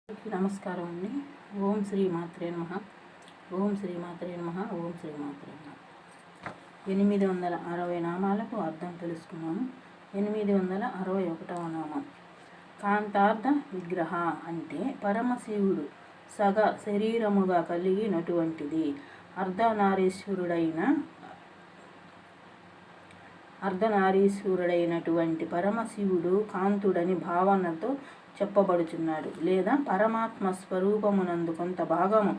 నమస్కారం అండి. ఓం శ్రీ మాత్రే నమః. ఓం శ్రీ మాత్రే నమః. ఓం శ్రీ మాత్రే నమః. 860 నామాలకు అర్థం తెలుసుకున్నాము. 861వ నామం కాంతార్థ విగ్రహ అంటే పరమశివుడు సగ శరీరముగా కలిగినటువంటిది. అర్ధనారీశ్వరుడైనటువంటి పరమశివుడు కాంతుడని భావనతో చెప్పబడుచున్నాడు. లేదా పరమాత్మ స్వరూపమునందు కొంత భాగము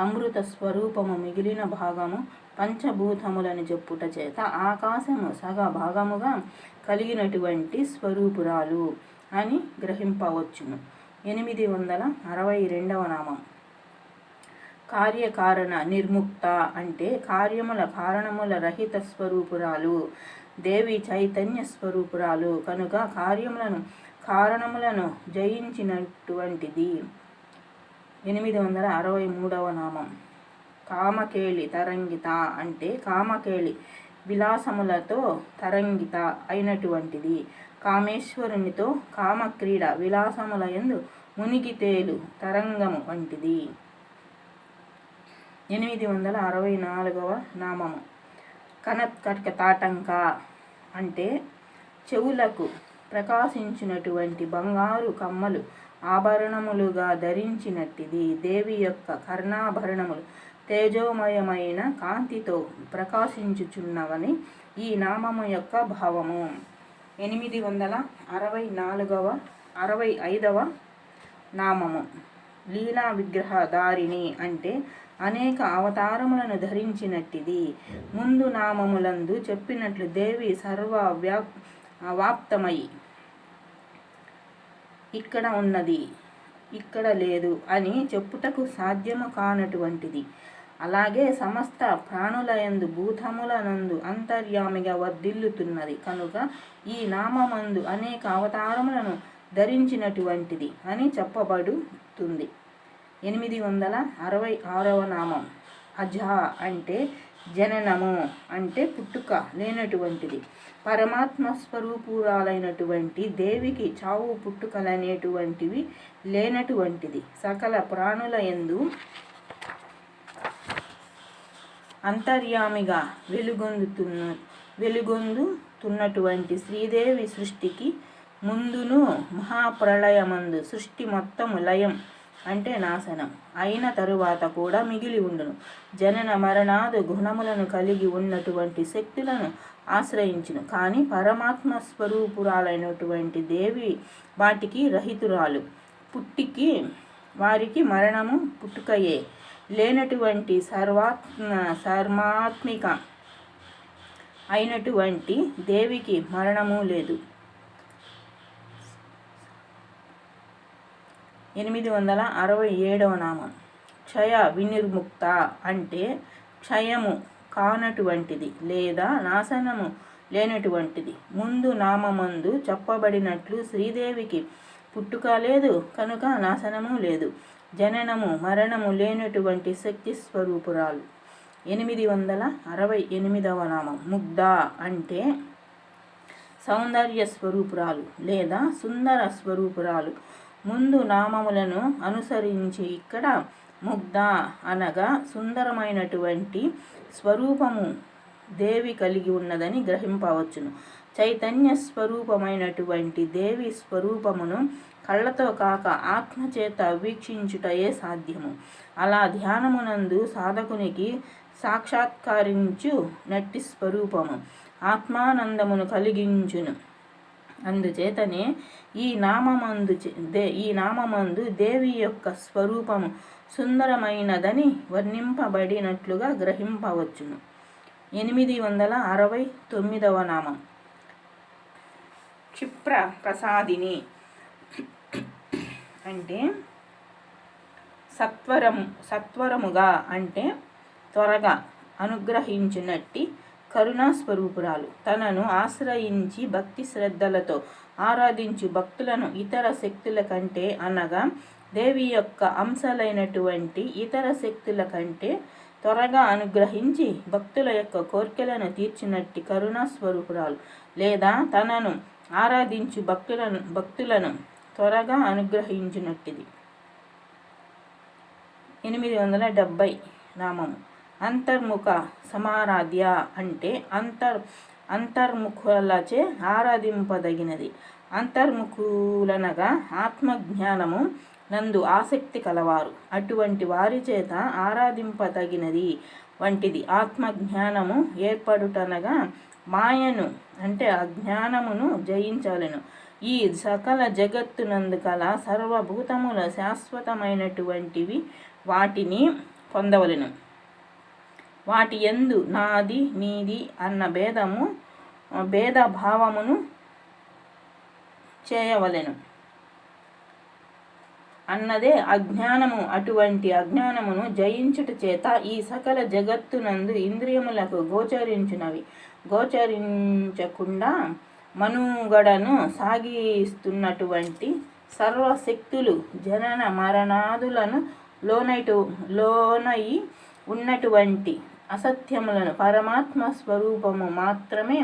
అమృత స్వరూపము, మిగిలిన భాగము పంచభూతములని చెప్పుట చేత ఆకాశము సగ భాగముగా కలిగినటువంటి స్వరూపురాలు అని గ్రహింపవచ్చును. 862వ నామం కార్యకారణ నిర్ముక్త అంటే కార్యముల కారణముల రహిత స్వరూపురాలు. దేవి చైతన్య స్వరూపురాలు కనుక కారణములను జయించినటువంటిది. 863వ నామం కామకేళి తరంగిత అంటే కామకేళి విలాసములతో తరంగిత అయినటువంటిది. కామేశ్వరునితో కామక్రీడ విలాసముల యందు మునిగితేలు తరంగము వంటిది. 864వ నామము కనత్కటక అంటే చెవులకు ప్రకాశించినటువంటి బంగారు కమ్మలు ఆభరణములుగా ధరించినట్టిది. దేవి యొక్క కర్ణాభరణములు తేజోమయమైన కాంతితో ప్రకాశించుచున్నవని ఈ నామము యొక్క భావము. 865వ నామము లీలా విగ్రహధారిణి అంటే అనేక అవతారములను ధరించినట్టిది. ముందు నామములందు చెప్పినట్లు దేవి సర్వవ్యాప్తమై ఇక్కడ ఉన్నది, ఇక్కడ లేదు అని చెప్పుటకు సాధ్యము కానటువంటిది. అలాగే సమస్త ప్రాణులయందు భూతములనందు అంతర్యామిగా వర్ధిల్లుతున్నది కనుక ఈ నామమందు అనేక అవతారములను ధరించినటువంటిది అని చెప్పబడుతుంది. 866వ నామం అజ అంటే జననము అంటే పుట్టుక లేనటువంటిది. పరమాత్మ స్వరూపురాలైనటువంటి దేవికి చావు పుట్టుకలనేటువంటివి లేనటువంటిది. సకల ప్రాణుల యందు అంతర్యామిగా వెలుగొందుతున్నటువంటి శ్రీదేవి సృష్టికి ముందును మహాప్రళయమందు సృష్టి మొత్తము లయం అంటే నాశనం అయిన తరువాత కూడా మిగిలి ఉండును. జనన మరణాదు గుణములను కలిగి ఉన్నటువంటి శక్తులను ఆశ్రయించును. కానీ పరమాత్మ స్వరూపురాలైనటువంటి దేవి వాటికి రహితురాలు. వారికి మరణము పుట్టుకయే లేనటువంటి సర్వాత్మిక అయినటువంటి దేవికి మరణము లేదు. 867వ నామం క్షయ వినిర్ముక్త అంటే క్షయము కానటువంటిది లేదా నాశనము లేనటువంటిది. ముందు నామమందు చెప్పబడినట్లు శ్రీదేవికి పుట్టుక లేదు కనుక నాశనము లేదు. జననము మరణము లేనటువంటి శక్తి స్వరూపురాలు. 868వ నామం ముగ్ధ అంటే సౌందర్య స్వరూపురాలు లేదా సుందర స్వరూపురాలు. ముందు నామములను అనుసరించి ఇక్కడ ముగ్ధ అనగా సుందరమైనటువంటి స్వరూపము దేవి కలిగి ఉన్నదని గ్రహింపవచ్చును. చైతన్య స్వరూపమైనటువంటి దేవి స్వరూపమును కళ్ళతో కాక ఆత్మచేత వీక్షించుటయే సాధ్యము. అలా ధ్యానమునందు సాధకునికి సాక్షాత్కరించు నట్టి స్వరూపము ఆత్మానందమును కలిగించును. అందుచేతనే ఈ నామమందు దేవి యొక్క స్వరూపము సుందరమైనదని వర్ణింపబడినట్లుగా గ్రహింపవచ్చును. 869వ నామం క్షిప్ర ప్రసాదిని అంటే సత్వరముగా అంటే త్వరగా అనుగ్రహించినట్టి కరుణా స్వరూపురాలు. తనను ఆశ్రయించి భక్తి శ్రద్ధలతో ఆరాధించు భక్తులను ఇతర శక్తుల కంటే అనగా దేవి యొక్క అంశలైనటువంటి ఇతర శక్తుల కంటే త్వరగా అనుగ్రహించి భక్తుల యొక్క కోర్కెలను తీర్చినట్టి కరుణా స్వరూపురాలు. లేదా తనను ఆరాధించు భక్తులను త్వరగా అనుగ్రహించినట్టిది. 870 నామము. అంతర్ముఖ సమారాధ్య అంటే అంతర్ముఖులచే ఆరాధింపదగినది. అంతర్ముఖులనగా ఆత్మజ్ఞానము నందు ఆసక్తి కలవారు, అటువంటి వారి చేత ఆరాధింపదగినది వంటిది. ఆత్మజ్ఞానము ఏర్పడుటనగా మాయను అంటే అజ్ఞానమును జయించాలను. ఈ సకల జగత్తునందు కల సర్వభూతముల శాశ్వతమైనటువంటివి వాటిని పొందవలెను. వాటి యందు నాది నీది అన్న భేదభావమును చేయవలెను అన్నదే అజ్ఞానము. అటువంటి అజ్ఞానమును జయించుట చేత ఈ సకల జగత్తునందు ఇంద్రియములకు గోచరించకుండా మనుగడను సాగిస్తున్నటువంటి సర్వశక్తులు జనన మరణాదులను లోనై ఉన్నటువంటి అసత్యములను పరమాత్మ స్వరూపము మాత్రమే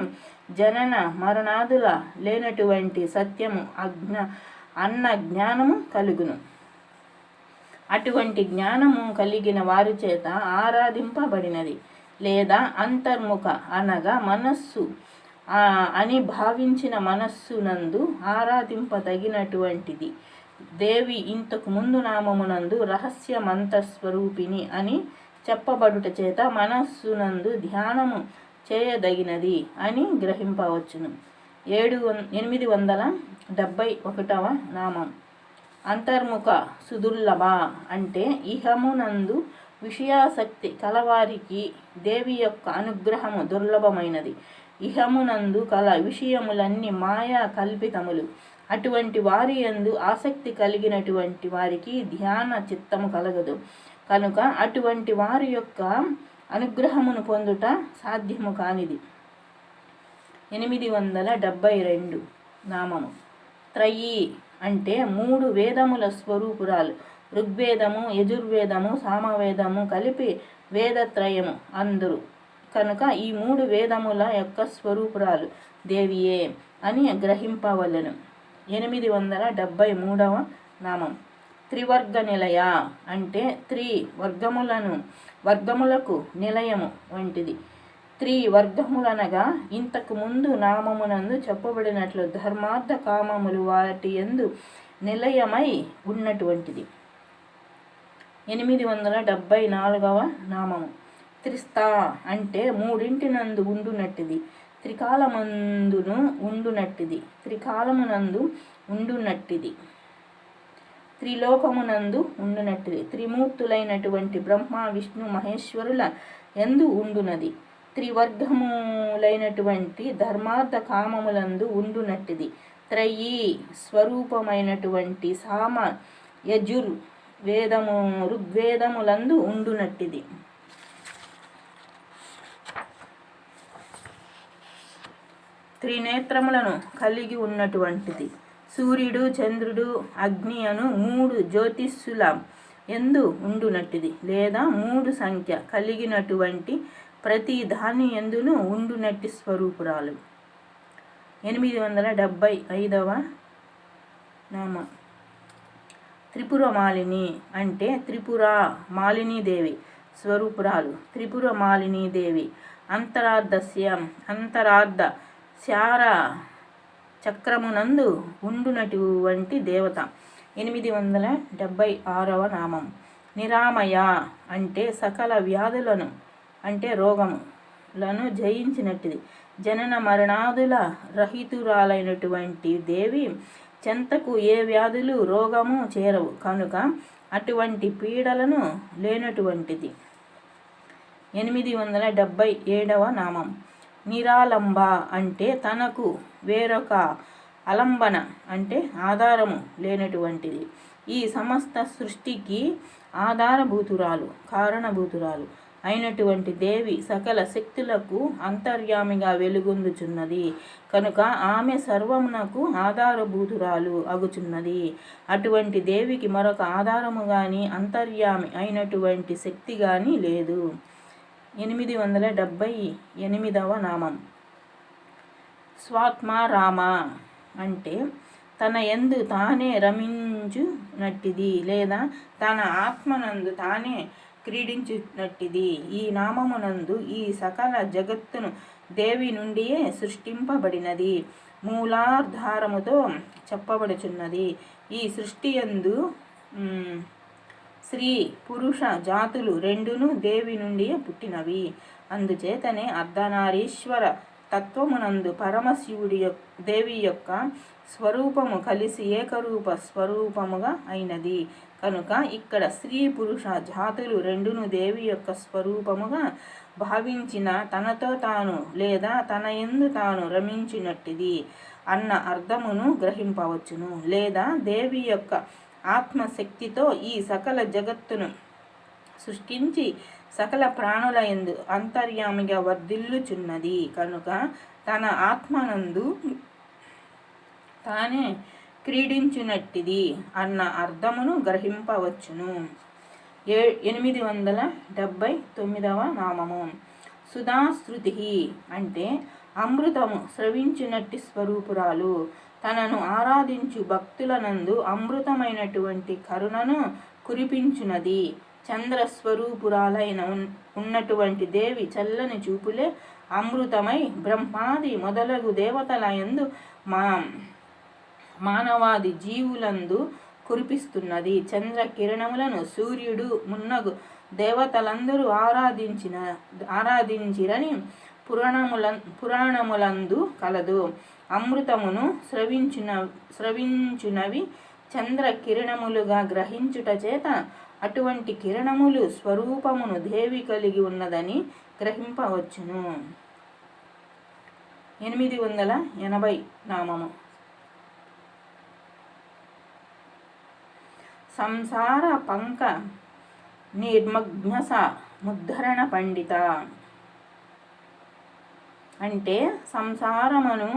జనన మరణాదుల లేనటువంటి సత్యము అన్న జ్ఞానము కలుగును. అటువంటి జ్ఞానము కలిగిన వారి చేత ఆరాధింపబడినది లేదా అంతర్ముఖ అనగా మనస్సు అని భావించిన మనస్సునందు ఆరాధింపదగినటువంటిది దేవి ఇంతకు ముందు నామమునందు రహస్య మంత్రస్వరూపిణి అని చెప్పబడుట చేత మనస్సునందు ధ్యానము చేయదగినది అని గ్రహింపవచ్చును. 871వ నామం. అంతర్ముఖ సుదుర్లభ అంటే ఇహమునందు విషయాసక్తి కలవారికి దేవి యొక్క అనుగ్రహము దుర్లభమైనది. ఇహమునందు కల విషయములన్నీ మాయా కల్పితములు. అటువంటి వారి యందు ఆసక్తి కలిగినటువంటి వారికి ధ్యాన చిత్తము కలగదు కనుక అటువంటి వారి యొక్క అనుగ్రహమును పొందుట సాధ్యము కానిది. 872 నామము. త్రయీ అంటే 3 వేదముల స్వరూపురాలు. ఋగ్వేదము, యజుర్వేదము, సామవేదము కలిపి వేదత్రయము అందరు కనుక ఈ 3 వేదముల యొక్క స్వరూపురాలు దేవియే అని గ్రహింపవలెను. 873వ నామం. త్రివర్గ నిలయ అంటే వర్గములకు నిలయము వంటిది. త్రివర్గములనగా ఇంతకు ముందు నామమునందు చెప్పబడినట్లు ధర్మార్థ కామములు వాటి యందు నిలయమై ఉన్నటువంటిది. 874వ నామము. త్రిస్థ అంటే 3 నందు ఉండునట్టిది. త్రికాలమందును ఉండునట్టిది. త్రికాలమునందు ఉండునట్టిది. త్రిలోకమునందు ఉండునట్టిది. త్రిమూర్తులైనటువంటి బ్రహ్మ విష్ణు మహేశ్వరుల యందు ఉండునది. త్రివర్గములైనటువంటి ధర్మార్థ కామములందు ఉండునట్టిది. త్రయీ స్వరూపమైనటువంటి సామ యజుర్ ఋగ్వేదములందు ఉండునట్టిది. త్రినేత్రములను కలిగి ఉన్నటువంటిది. సూర్యుడు, చంద్రుడు, అగ్ని అను 3 జ్యోతిస్సుల యందు ఉండునట్టిది లేదా 3 సంఖ్య కలిగినటువంటి ప్రతి దాని యందును ఉండునట్టి స్వరూపురాలు. 875వ నామం. త్రిపుర మాలిని అంటే త్రిపుర మాలినీదేవి స్వరూపురాలు. త్రిపుర మాలినీదేవి అంతరార్ధ శార చక్రమునందు ఉండునటువంటి దేవత. 876వ నామం. నిరామయ అంటే సకల వ్యాధులను అంటే రోగములను జయించినట్టిది. జనన మరణాదుల రహితురాలైనటువంటి దేవి చెంతకు ఏ వ్యాధులు రోగము చేరవు కనుక అటువంటి పీడలను లేనటువంటిది. 877వ నామం. నిరాలంబ అంటే తనకు వేరొక అలంబన అంటే ఆధారము లేనటువంటిది. ఈ సమస్త సృష్టికి ఆధారభూతురాలు కారణభూతురాలు అయినటువంటి దేవి సకల శక్తులకు అంతర్యామిగా వెలుగొందుచున్నది కనుక ఆమె సర్వమునకు ఆధారభూతురాలు అగుచున్నది. అటువంటి దేవికి మరొక ఆధారము గాని అంతర్యామి అయినటువంటి శక్తి గాని లేదు. 878వ నామం. స్వాత్మ రామ అంటే తన యందు తానే రమించునట్టిది లేదా తన ఆత్మనందు తానే క్రీడించునట్టిది. ఈ నామమునందు ఈ సకల జగత్తును దేవి నుండియే సృష్టింపబడినది మూలాధారముతో చెప్పబడుచున్నది. ఈ సృష్టియందు స్త్రీ పురుష జాతులు రెండును దేవి నుండియే పుట్టినవి. అందుచేతనే అర్ధనారీశ్వర తత్వమునందు పరమశివుడి దేవి యొక్క స్వరూపము కలిసి ఏకరూప స్వరూపముగా అయినది కనుక ఇక్కడ స్త్రీ పురుష జాతులు రెండును దేవి యొక్క స్వరూపముగా భావించిన తనతో తాను లేదా తన యందు తాను రమించినట్టిది అన్న అర్థమును గ్రహింపవచ్చును. లేదా దేవి యొక్క ఆత్మశక్తితో ఈ సకల జగత్తును సృష్టించి సకల ప్రాణుల యందు అంతర్యామిగా వర్ధిల్లుచున్నది కనుక తన ఆత్మనందు తానే క్రీడించునట్టిది అన్న అర్థమును గ్రహింపవచ్చును. 879వ నామము సుధాశ్రుతి అంటే అమృతము స్రవించునట్టి స్వరూపురాలు. తనను ఆరాధించు భక్తులనందు అమృతమైనటువంటి కరుణను కురిపించునది. చంద్రస్వరూపురాలైన ఉన్నటువంటి దేవి చల్లని చూపులే అమృతమై బ్రహ్మాది మొదలగు దేవతల యందు మానవాది జీవులందు కురిపిస్తున్నది. చంద్ర కిరణములను సూర్యుడు మున్నగు దేవతలందరూ ఆరాధించిరని పురాణములందు కలదు. అమృతమును స్రవించునవి చంద్ర కిరణములుగా గ్రహించుట చేత అటువంటి కిరణములు స్వరూపమును దేవి కలిగి ఉన్నదని గ్రహింపవచ్చును. 880 నామము సంసార పంక నిర్మగ్నస ముద్ధరణ పండిత అంటే సంసారమును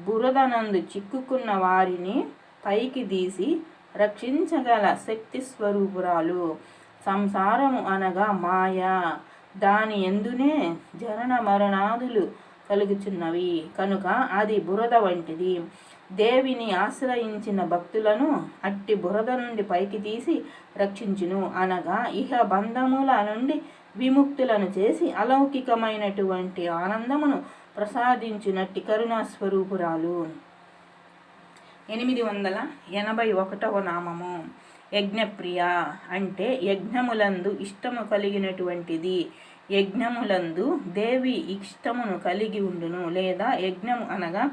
బురదనందు చిక్కుకున్న వారిని పైకి తీసి రక్షించగల శక్తి స్వరూపురాలు. సంసారము అనగా మాయ, దాని యందునే జనన మరణాదులు కలుగుచున్నవి కనుక అది బురద వంటిది. దేవిని ఆశ్రయించిన భక్తులను అట్టి బురద నుండి పైకి తీసి రక్షించును అనగా ఇహ బంధముల నుండి విముక్తులను చేసి అలౌకికమైనటువంటి ఆనందమును ప్రసాదించునట్టి కరుణాస్వరూపురాలు. 881వ నామము యజ్ఞప్రియ అంటే యజ్ఞములందు ఇష్టము కలిగినటువంటిది. యజ్ఞములందు దేవి ఇష్టమును కలిగి ఉండును లేదా యజ్ఞము అనగా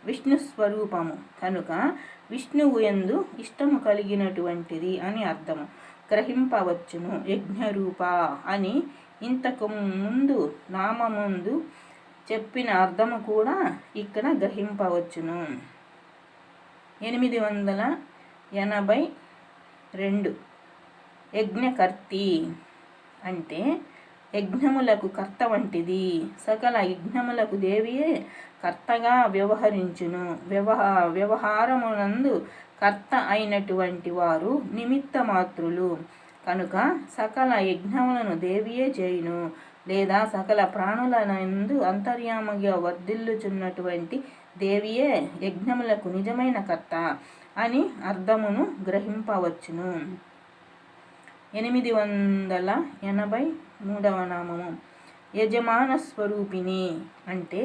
విష్ణు స్వరూపము కనుక విష్ణువు యందు ఇష్టము కలిగినటువంటిది అని అర్థము గ్రహింపవచ్చును. యజ్ఞరూప అని ఇంతకు ముందు నామముందు చెప్పిన అర్థము కూడా ఇక్కడ గ్రహింపవచ్చును. 882 యజ్ఞకర్తి అంటే యజ్ఞములకు కర్త వంటిది. సకల యజ్ఞములకు దేవియే కర్తగా వ్యవహరించును. వ్యవహారమునందు కర్త అయినటువంటి వారు నిమిత్త మాత్రులు కనుక సకల యజ్ఞములను దేవియే చేయును లేదా సకల ప్రాణులనందు అంతర్యామిగా వర్ధిల్లుచున్నటువంటి దేవియే యజ్ఞములకు నిజమైన కర్త అని అర్థమును గ్రహింపవచ్చును. 883వ నామము యజమాన స్వరూపిణి అంటే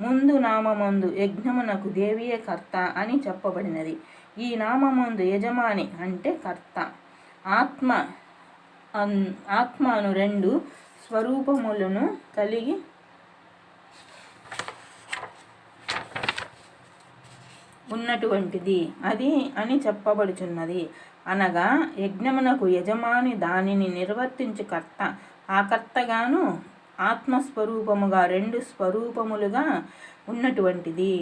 ముందు నామమందు యజ్ఞమునకు దేవియే కర్త అని చెప్పబడినది. ఈ నామమందు యజమాని అంటే కర్త, ఆత్మ అను రెండు స్వరూపములను కలిగి ఉన్నటువంటిది అది అని చెప్పబడుచున్నది. అనగా యజ్ఞమునకు యజమాని దానిని నిర్వర్తించు కర్త, ఆ కర్తగాను ఆత్మస్వరూపముగా రెండు స్వరూపములుగా ఉన్నటువంటిది.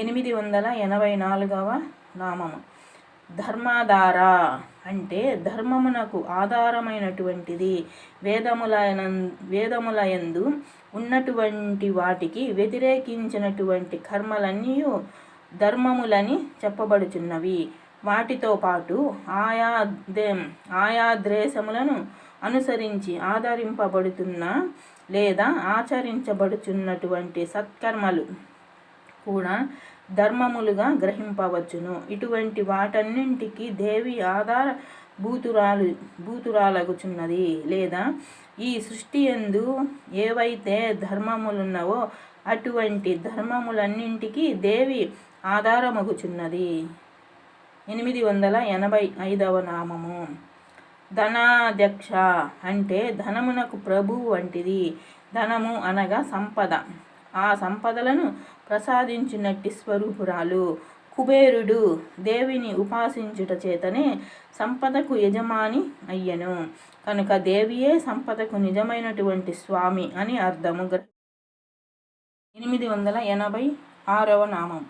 884వ నామము ధర్మాధార అంటే ధర్మమునకు ఆధారమైనటువంటిది. వేదములయందు ఉన్నటువంటి వాటికి వ్యతిరేకించినటువంటి కర్మలన్నీ ధర్మములని చెప్పబడుచున్నవి. వాటితో పాటు ఆయా దేశములను అనుసరించి ఆదరింపబడుతున్న లేదా ఆచరించబడుచున్నటువంటి సత్కర్మలు కూడా ధర్మములుగా గ్రహింపవచ్చును. ఇటువంటి వాటన్నింటికి దేవి భూతురాలగుచున్నది. లేదా ఈ సృష్టి యందు ఏవైతే ధర్మములున్నవో అటువంటి ధర్మములన్నింటికి దేవి ఆధారమగుచున్నది. 885వ నామము ధనాధ్యక్ష అంటే ధనమునకు ప్రభువు వంటిది. ధనము అనగా సంపద. ఆ సంపదలను ప్రసాదించినట్టి స్వరూపురాలు. కుబేరుడు దేవిని ఉపాసించుట చేతనే సంపదకు యజమాని అయ్యను. కనుక దేవియే సంపదకు నిజమైనటువంటి స్వామి అని అర్థము. 886వ నామం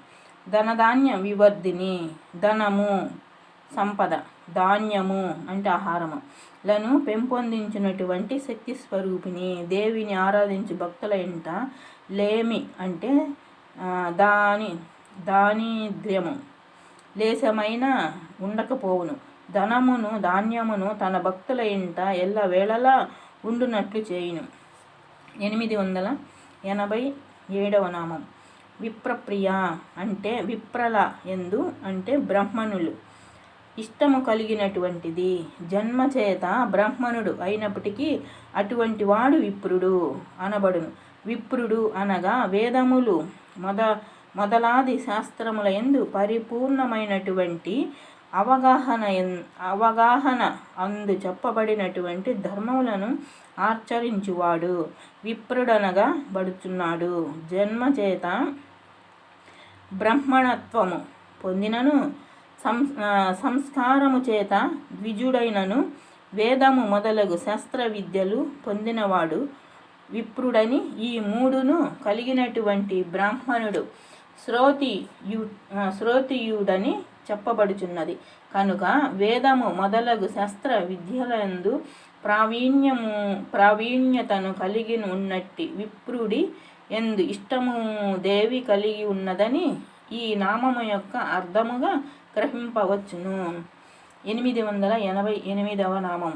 ధనధాన్య వివర్ధిని. ధనము సంపద, ధాన్యము అంటే ఆహారము లను పెంపొందించినటువంటి శక్తి స్వరూపిణి. దేవిని ఆరాధించి భక్తుల ఇంట లేమి అంటే దారిద్ర్యము లేశమైన ఉండకపోవును. ధనమును ధాన్యమును తన భక్తుల ఇంట ఎల్లవేళలా ఉండునట్లు చేయును. 887వ నామం విప్రప్రియ అంటే విప్రల ఎందు అంటే బ్రాహ్మణులు ఇష్టము కలిగినటువంటిది. జన్మచేత బ్రాహ్మణుడు అయినప్పటికీ అటువంటి వాడు విప్రుడు అనబడును. విప్రుడు అనగా వేదములు మొదలాది శాస్త్రముల యందు పరిపూర్ణమైనటువంటి అవగాహన అందు చెప్పబడినటువంటి ధర్మములను ఆచరించువాడు విప్రుడనగా బడుచున్నాడు. జన్మచేత బ్రాహ్మణత్వము పొందినను సంస్కారము చేత ద్విజుడైనను వేదము మొదలగు శాస్త్ర విద్యలు పొందినవాడు విప్రుడని ఈ మూడును కలిగినటువంటి బ్రాహ్మణుడు శ్రోతియుడని చెప్పబడుచున్నది. కనుక వేదము మొదలగు శాస్త్ర విద్యలందు ప్రావీణ్యతను కలిగి ఉన్నట్టి విప్రుడి ఎందు ఇష్టము దేవి కలిగి ఉన్నదని ఈ నామము యొక్క అర్థముగా గ్రహింపవచ్చును. 888వ నామం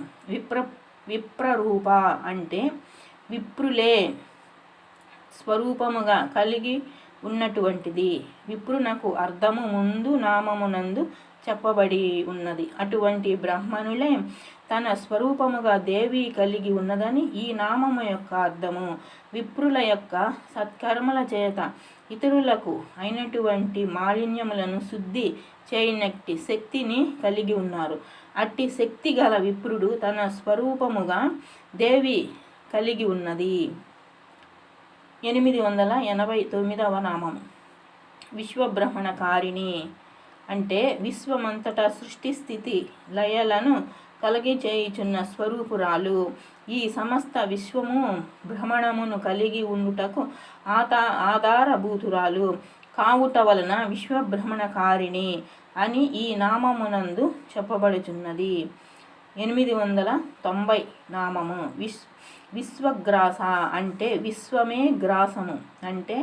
విప్రరూప అంటే విప్రులే స్వరూపముగా కలిగి ఉన్నటువంటిది. విప్రునకు అర్థము ముందు నామమునందు చెప్పబడి ఉన్నది. అటువంటి బ్రాహ్మణులే తన స్వరూపముగా దేవి కలిగి ఉన్నదని ఈ నామము యొక్క అర్థము. విప్రుల యొక్క సత్కర్మల చేత ఇతరులకు అయినటువంటి మాలిన్యములను శుద్ధి చేయనట్టి శక్తిని కలిగి ఉన్నారు. అట్టి శక్తి గల విప్రుడు తన స్వరూపముగా దేవి కలిగి ఉన్నది. 889వ నామం విశ్వబ్రహ్మణకారిణి అంటే విశ్వమంతటా సృష్టి స్థితి లయలను కలిగిచేయుచున్న స్వరూపురాలు. ఈ సమస్త విశ్వము భ్రమణమును కలిగి ఉండుటకు ఆధారభూతురాలు కావుట వలన విశ్వబ్రహ్మణకారిణి అని ఈ నామమునందు చెప్పబడుచున్నది. 890 నామము విశ్వగ్రాస అంటే విశ్వమే గ్రాసము అంటే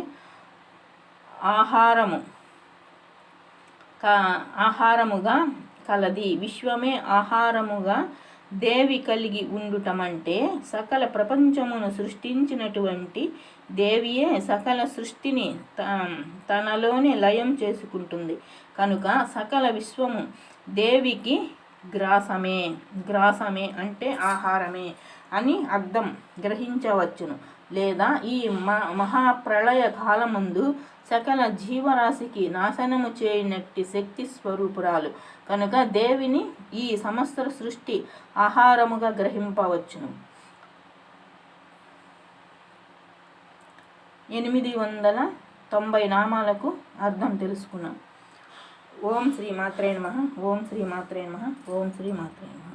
ఆహారముగా కలది. విశ్వమే ఆహారముగా దేవి కలిగి ఉండుటమంటే సకల ప్రపంచమును సృష్టించినటువంటి దేవియే సకల సృష్టిని తనలోనే లయం చేసుకుంటుంది. కనుక సకల విశ్వము దేవికి గ్రాసమే అంటే ఆహారమే అని అర్థం గ్రహించవచ్చును. లేదా ఈ మహాప్రళయ కాలముందు సకల జీవరాశికి నాశనము చేయనట్టి శక్తి స్వరూపురాలు. కనుక దేవిని ఈ సమస్త సృష్టి ఆహారముగా గ్రహింపవచ్చును. 890 నామాలకు అర్థం తెలుసుకున్నాం. ఓం శ్రీ మాత్రే నమః. ఓం శ్రీ మాత్రే నమః. ఓం శ్రీ మాత్రే నమః.